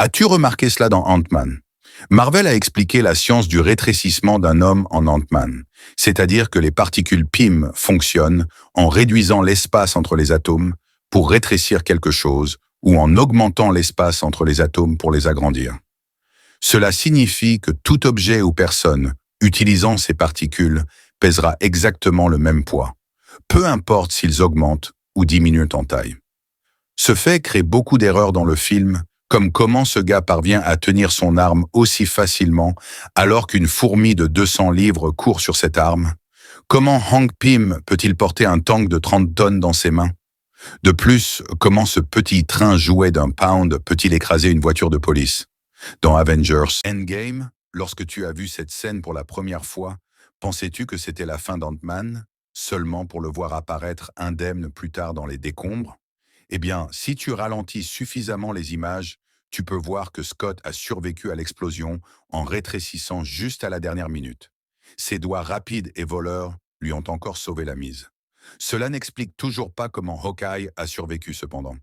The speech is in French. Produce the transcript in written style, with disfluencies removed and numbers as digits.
As-tu remarqué cela dans Ant-Man? Marvel a expliqué la science du rétrécissement d'un homme en Ant-Man, c'est-à-dire que les particules PIM fonctionnent en réduisant l'espace entre les atomes pour rétrécir quelque chose ou en augmentant l'espace entre les atomes pour les agrandir. Cela signifie que tout objet ou personne utilisant ces particules pèsera exactement le même poids, peu importe s'ils augmentent ou diminuent en taille. Ce fait crée beaucoup d'erreurs dans le film, comme comment ce gars parvient à tenir son arme aussi facilement alors qu'une fourmi de 200 livres court sur cette arme. Comment Hank Pym peut-il porter un tank de 30 tonnes dans ses mains? De plus, comment ce petit train jouet d'un pound peut-il écraser une voiture de police? Dans Avengers Endgame, lorsque tu as vu cette scène pour la première fois, pensais-tu que c'était la fin d'Ant-Man, seulement pour le voir apparaître indemne plus tard dans les décombres? Eh bien, si tu ralentis suffisamment les images, tu peux voir que Scott a survécu à l'explosion en rétrécissant juste à la dernière minute. Ses doigts rapides et voleurs lui ont encore sauvé la mise. Cela n'explique toujours pas comment Hawkeye a survécu cependant.